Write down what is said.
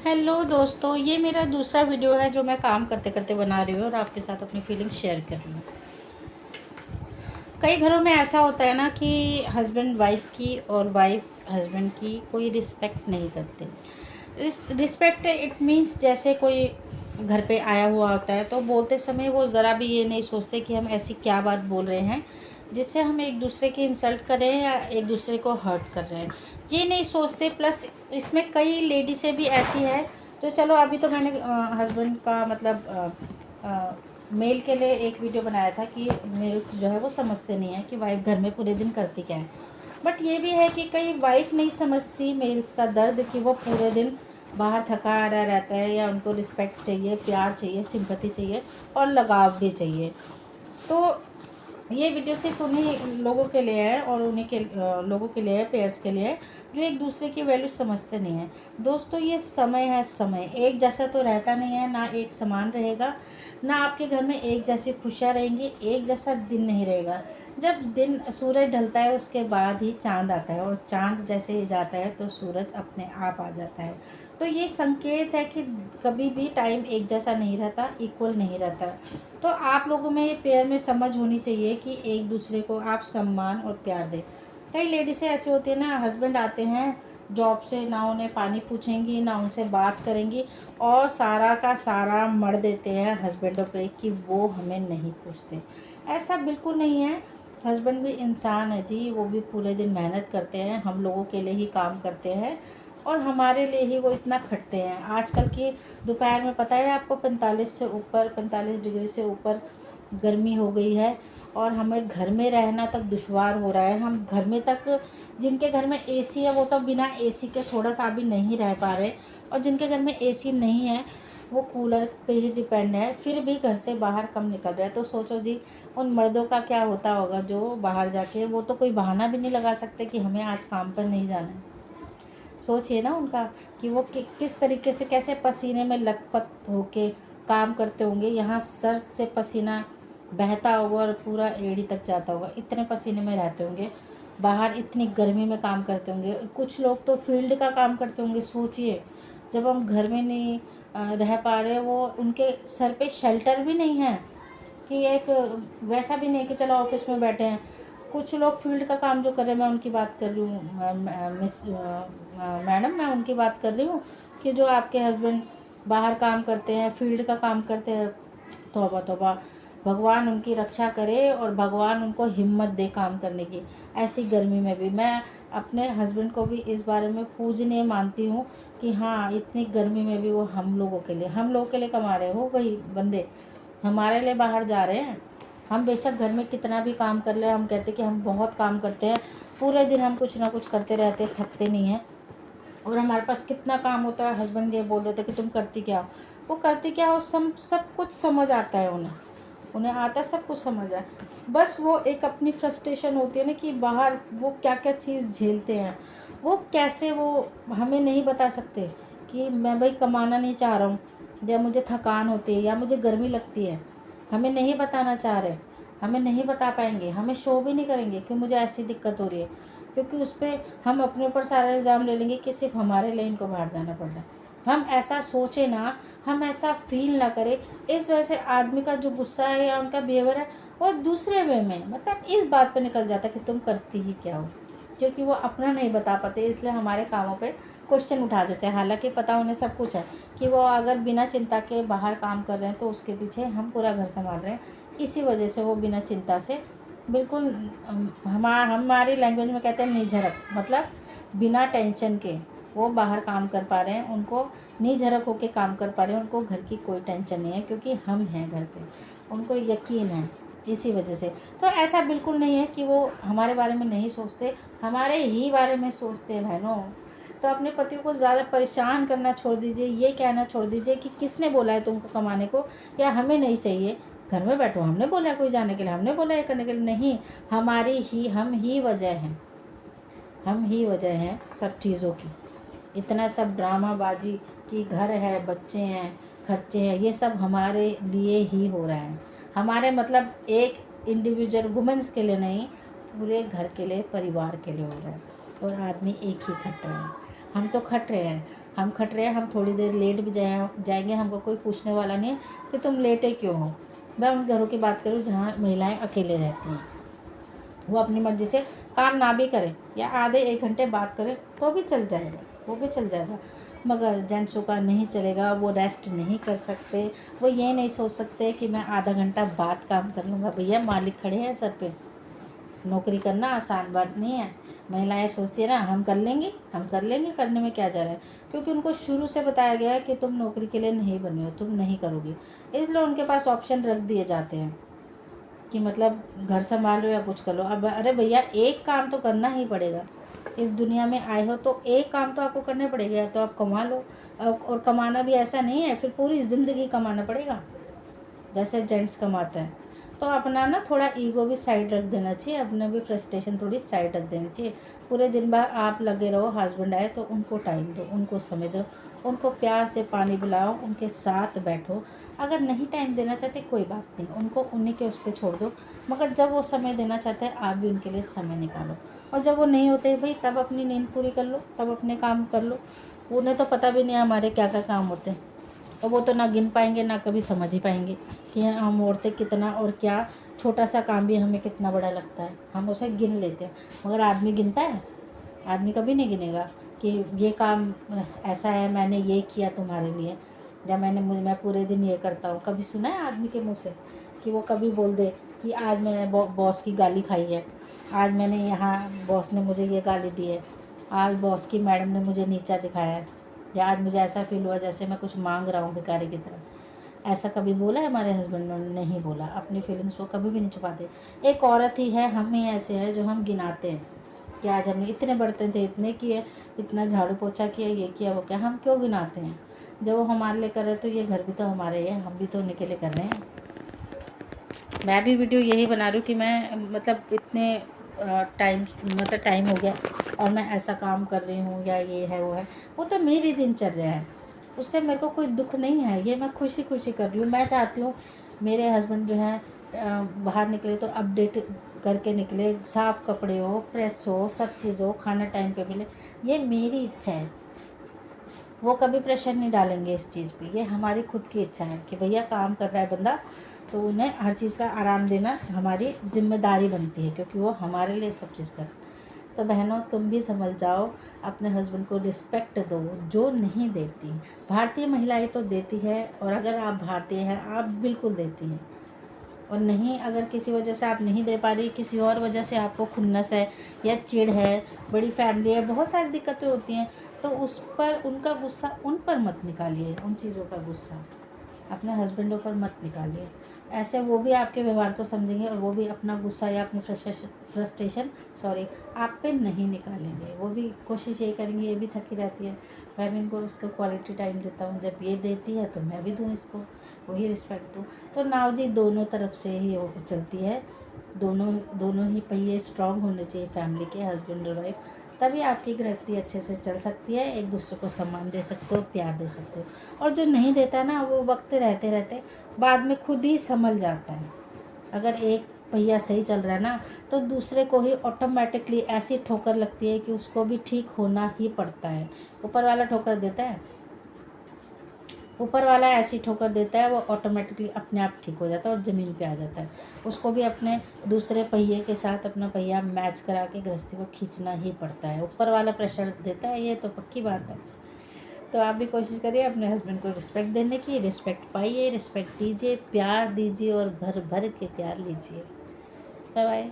Hello दोस्तों, ये मेरा दूसरा वीडियो है जो मैं काम करते करते बना रही हूँ और आपके साथ अपनी फीलिंग्स शेयर कर रही हूँ। कई घरों में ऐसा होता है ना कि हस्बैंड वाइफ की और वाइफ हस्बैंड की कोई रिस्पेक्ट नहीं करते। रिस्पेक्ट इट मीन्स जैसे कोई घर पे आया हुआ होता है तो बोलते समय वो ज़रा भी ये नहीं सोचते कि हम ऐसी क्या बात बोल रहे हैं जिससे हम एक दूसरे की इंसल्ट कर रहे हैं या एक दूसरे को हर्ट कर रहे हैं, ये नहीं सोचते। प्लस इसमें कई लेडीज़ें भी ऐसी हैं जो, चलो अभी तो मैंने हस्बैंड का मतलब मेल के लिए एक वीडियो बनाया था कि मेल जो है वो समझते नहीं है कि वाइफ घर में पूरे दिन करती क्या है। बट ये भी है कि कई वाइफ नहीं समझती मेल्स का दर्द कि वो पूरे दिन बाहर थका आ रहा रहता है या उनको रिस्पेक्ट चाहिए, प्यार चाहिए, सिंपैथी चाहिए और लगाव भी चाहिए। तो ये वीडियो सिर्फ उन्हीं लोगों के लिए है और उन्हीं के लोगों के लिए है, पेयर्स के लिए है, जो एक दूसरे की वैल्यू समझते नहीं हैं। दोस्तों, ये समय है, समय एक जैसा तो रहता नहीं है, ना एक समान रहेगा, ना आपके घर में एक जैसी खुशियाँ रहेंगी, एक जैसा दिन नहीं रहेगा। जब दिन सूरज ढलता है उसके बाद ही चाँद आता है और चाँद जैसे ही जाता है तो सूरज अपने आप आ जाता है। तो ये संकेत है कि कभी भी टाइम एक जैसा नहीं रहता, इक्वल नहीं रहता। तो आप लोगों में ये पेयर में समझ होनी चाहिए कि एक दूसरे को आप सम्मान और प्यार दें। कई लेडीज़ें ऐसी होती है ना, हस्बैंड आते हैं जॉब से, ना उन्हें पानी पूछेंगी ना उनसे बात करेंगी और सारा का सारा मढ़ देते हैं हस्बैंडों पे कि वो हमें नहीं पूछते। ऐसा बिल्कुल नहीं है। हस्बैंड भी इंसान है जी, वो भी पूरे दिन मेहनत करते हैं, हम लोगों के लिए ही काम करते हैं और हमारे लिए ही वो इतना खटते हैं। आजकल की दोपहर में पता है आपको 45 डिग्री से ऊपर गर्मी हो गई है और हमें घर में रहना तक दुश्वार हो रहा है। हम घर में तक, जिनके घर में एसी है वो तो बिना एसी के थोड़ा सा भी नहीं रह पा रहे, और जिनके घर में एसी नहीं है वो कूलर पे ही डिपेंड है, फिर भी घर से बाहर कम निकल रहे हैं। तो सोचो जी, उन मर्दों का क्या होता होगा जो बाहर जाके, वो तो कोई बहाना भी नहीं लगा सकते कि हमें आज काम पर नहीं जाना है। सोचिए ना उनका कि वो किस तरीके से, कैसे पसीने में लथपथ होके काम करते होंगे। यहाँ सर से पसीना बहता होगा और पूरा एड़ी तक जाता होगा, इतने पसीने में रहते होंगे, बाहर इतनी गर्मी में काम करते होंगे। कुछ लोग तो फील्ड का काम करते होंगे। सोचिए, जब हम घर में नहीं रह पा रहे, वो उनके सर पे शेल्टर भी नहीं है कि एक वैसा भी नहीं कि चलो ऑफिस में बैठे हैं। कुछ लोग फील्ड का काम जो कर रहे हैं, मैं उनकी बात कर रही हूँ मिस मैडम, मैं उनकी बात कर रही हूँ कि जो आपके हस्बैंड बाहर काम करते हैं, फील्ड का काम करते हैं। तौबा तौबा, भगवान उनकी रक्षा करे और भगवान उनको हिम्मत दे काम करने की ऐसी गर्मी में भी। मैं अपने हस्बैंड को भी इस बारे में पूजनीय मानती हूँ कि हाँ, इतनी गर्मी में भी वो हम लोगों के लिए कमा रहे हो, वही बंदे हमारे लिए बाहर जा रहे हैं। हम बेशक घर में कितना भी काम कर ले, हम कहते कि हम बहुत काम करते हैं, पूरे दिन हम कुछ ना कुछ करते रहते, थकते नहीं हैं, और हमारे पास कितना काम होता है, हस्बैंड ये बोल देते कि तुम करती क्या हो। वो करती क्या हो, सब कुछ समझ आता है उन्हें, उन्हें आता है, सब कुछ समझ है। बस वो एक अपनी फ्रस्ट्रेशन होती है ना कि बाहर वो क्या क्या चीज़ झेलते हैं, वो कैसे, वो हमें नहीं बता सकते कि मैं भाई कमाना नहीं चाह रहा हूँ, या मुझे थकान होती है, या मुझे गर्मी लगती है। हमें नहीं बताना चाह रहे, हमें नहीं बता पाएंगे, हमें शो भी नहीं करेंगे कि मुझे ऐसी दिक्कत हो रही है, क्योंकि उस पर हम अपने ऊपर सारा इल्ज़ाम ले लेंगे कि सिर्फ हमारे लिए इनको बाहर जाना पड़ रहा है। हम ऐसा सोचें ना, हम ऐसा फील ना करें। इस वजह से आदमी का जो गुस्सा है या उनका बिहेवियर है वो दूसरे वे में, मतलब इस बात पे निकल जाता है कि तुम करती ही क्या हो, क्योंकि वो अपना नहीं बता पाते, इसलिए हमारे कामों पे क्वेश्चन उठा देते हैं। हालांकि पता उन्हें सब कुछ है कि वो अगर बिना चिंता के बाहर काम कर रहे हैं तो उसके पीछे हम पूरा घर संभाल रहे हैं। इसी वजह से वो बिना चिंता से बिल्कुल, हमारी लैंग्वेज में कहते हैं निझरक, मतलब बिना टेंशन के वो बाहर काम कर पा रहे हैं, उनको निझरक होके काम कर पा रहे हैं, उनको घर की कोई टेंशन नहीं है क्योंकि हम हैं घर पे, उनको यकीन है। इसी वजह से तो ऐसा बिल्कुल नहीं है कि वो हमारे बारे में नहीं सोचते, हमारे ही बारे में सोचते हैं बहनों। तो अपने पति को ज़्यादा परेशान करना छोड़ दीजिए, ये कहना छोड़ दीजिए कि किसने बोला है तुमको कमाने को, या हमें नहीं चाहिए, घर में बैठो, हमने बोला है कोई जाने के लिए, हमने बोला है करने के लिए, नहीं, हम ही वजह हैं, हम ही वजह हैं सब चीज़ों की। इतना सब ड्रामाबाजी कि घर है, बच्चे हैं, खर्चे हैं, ये सब हमारे लिए ही हो रहा है। हमारे मतलब एक इंडिविजुअल वुमेंस के लिए नहीं, पूरे घर के लिए, परिवार के लिए हो रहा है, और आदमी एक ही खट रहा है। हम तो खट रहे हैं, हम खट रहे हैं, हम थोड़ी देर लेट भी जाएंगे, हमको कोई पूछने वाला नहीं है कि तुम लेटे क्यों हो। मैं उन घरों की बात करूँ जहाँ महिलाएं अकेले रहती हैं, वो अपनी मर्ज़ी से काम ना भी करें या आधे 1 घंटे बात करें तो भी चल जाएगा, वो भी चल जाएगा। मगर जेंट्सों का नहीं चलेगा, वो रेस्ट नहीं कर सकते, वो ये नहीं सोच सकते कि मैं आधा घंटा बाद काम कर लूँगा। भैया मालिक खड़े हैं सर पे, नौकरी करना आसान बात नहीं है। महिलाएं सोचती है ना हम कर लेंगे, हम कर लेंगे, करने में क्या जा रहा है, क्योंकि उनको शुरू से बताया गया है कि तुम नौकरी के लिए नहीं बनी हो, तुम नहीं करोगी, इसलिए उनके पास ऑप्शन रख दिए जाते हैं कि मतलब घर संभाल लो या कुछ कर लो। अब अरे भैया एक काम तो करना ही पड़ेगा, इस दुनिया में आए हो तो एक काम तो आपको करना पड़ेगा, या तो आप कमा लो। और कमाना भी ऐसा नहीं है फिर पूरी ज़िंदगी कमाना पड़ेगा जैसे जेंट्स कमाते हैं। तो अपना ना थोड़ा ईगो भी साइड रख देना चाहिए, अपने भी फ्रस्ट्रेशन थोड़ी साइड रख देनी चाहिए। पूरे दिन भर आप लगे रहो, हस्बैंड आए तो उनको टाइम दो, उनको समय दो, उनको प्यार से पानी पिलाओ, उनके साथ बैठो। अगर नहीं टाइम देना चाहते कोई बात नहीं, उनको उन्हीं के उस पर छोड़ दो, मगर जब वो समय देना चाहते हैं आप भी उनके लिए समय निकालो। और जब वो नहीं होते भाई तब अपनी नींद पूरी कर लो, तब अपने काम कर लो। उन्हें तो पता भी नहीं है हमारे क्या क्या काम होते हैं, और वो तो ना गिन पाएंगे ना कभी समझ ही पाएंगे कि हम औरतें कितना और क्या, छोटा सा काम भी हमें कितना बड़ा लगता है, हम उसे गिन लेते हैं। मगर आदमी गिनता है? आदमी कभी नहीं गिनेगा कि ये काम ऐसा है, मैंने ये किया तुम्हारे लिए, या मैं पूरे दिन ये करता हूँ। कभी सुना है आदमी के मुँह से कि वो कभी बोल दे कि आज मैं बॉस की गाली खाई है, आज मैंने यहाँ बॉस ने मुझे ये गाली दी है, आज बॉस की मैडम ने मुझे नीचा दिखाया है, या आज मुझे ऐसा फील हुआ जैसे मैं कुछ मांग रहा हूँ भिखारी की तरह। ऐसा कभी बोला है हमारे हस्बैंड ने? नहीं बोला। अपनी फीलिंग्स को कभी भी नहीं छुपाते। एक औरत ही है, हम ही ऐसे हैं जो हम गिनाते हैं कि आज हमने इतने बर्तन थे, इतने किए, इतना झाड़ू पोछा किया, ये किया वो क्या। हम क्यों गिनाते हैं? जब वो हमारे लिए कर रहे तो ये घर भी तो हमारे हैं, हम भी तो उन्हीं के लिए कर रहे हैं। मैं भी वीडियो यही बना रही हूँ कि मैं मतलब इतने टाइम हो गया और मैं ऐसा काम कर रही हूँ या ये है वो है, वो तो मेरी दिनचर्या है, उससे मेरे को कोई दुख नहीं है, ये मैं खुशी खुशी कर रही हूँ। मैं चाहती हूँ मेरे हस्बैंड जो है बाहर निकले तो अपडेट करके निकले, साफ़ कपड़े हो, प्रेस हो, सब चीज़ हो, खाना टाइम पे मिले, ये मेरी इच्छा है। वो कभी प्रेशर नहीं डालेंगे इस चीज़ पे, ये हमारी खुद की इच्छा है कि भैया काम कर रहा है बंदा तो उन्हें हर चीज़ का आराम देना हमारी जिम्मेदारी बनती है, क्योंकि वो हमारे लिए सब चीज़ कर। तो बहनों तुम भी समझ जाओ, अपने हस्बैंड को रिस्पेक्ट दो, जो नहीं देती भारतीय महिलाएं तो देती है, और अगर आप भारतीय हैं आप बिल्कुल देती हैं। और नहीं, अगर किसी वजह से आप नहीं दे पा रही, किसी और वजह से आपको खुन्नस है या चिढ़ है, बड़ी फैमिली है, बहुत सारी दिक्कतें होती हैं, तो उस पर उनका गुस्सा उन पर मत निकालिए, उन चीज़ों का गुस्सा अपने हस्बैंडों पर मत निकालिए। ऐसे वो भी आपके व्यवहार को समझेंगे और वो भी अपना गुस्सा या अपनी फ्रस्ट्रेशन आप पे नहीं निकालेंगे। वो भी कोशिश ये करेंगे, ये भी थकी रहती है, मैं भी इनको उसको क्वालिटी टाइम देता हूँ, जब ये देती है तो मैं भी दूँ इसको, वही रिस्पेक्ट दूँ। तो नाव जी दोनों तरफ से ही चलती है, दोनों ही पहिए स्ट्रांग होने चाहिए फैमिली के, हस्बैंड और वाइफ, तभी आपकी गृहस्थी अच्छे से चल सकती है, एक दूसरे को सम्मान दे सकते हो, प्यार दे सकते हो। और जो नहीं देता ना, वो वक्त रहते रहते बाद में खुद ही संभल जाता है। अगर एक पहिया सही चल रहा है ना, तो दूसरे को ही ऑटोमेटिकली ऐसी ठोकर लगती है कि उसको भी ठीक होना ही पड़ता है। ऊपर वाला ठोकर देता है, ऊपर वाला ऐसी ठोकर देता है, वो ऑटोमेटिकली अपने आप ठीक हो जाता है और ज़मीन पे आ जाता है। उसको भी अपने दूसरे पहिए के साथ अपना पहिया मैच करा के गृहस्थी को खींचना ही पड़ता है। ऊपर वाला प्रेशर देता है, ये तो पक्की बात है। तो आप भी कोशिश करिए अपने हस्बैंड को रिस्पेक्ट देने की, रिस्पेक्ट पाइए, रिस्पेक्ट दीजिए, प्यार दीजिए और भर भर के प्यार लीजिए। Bye bye.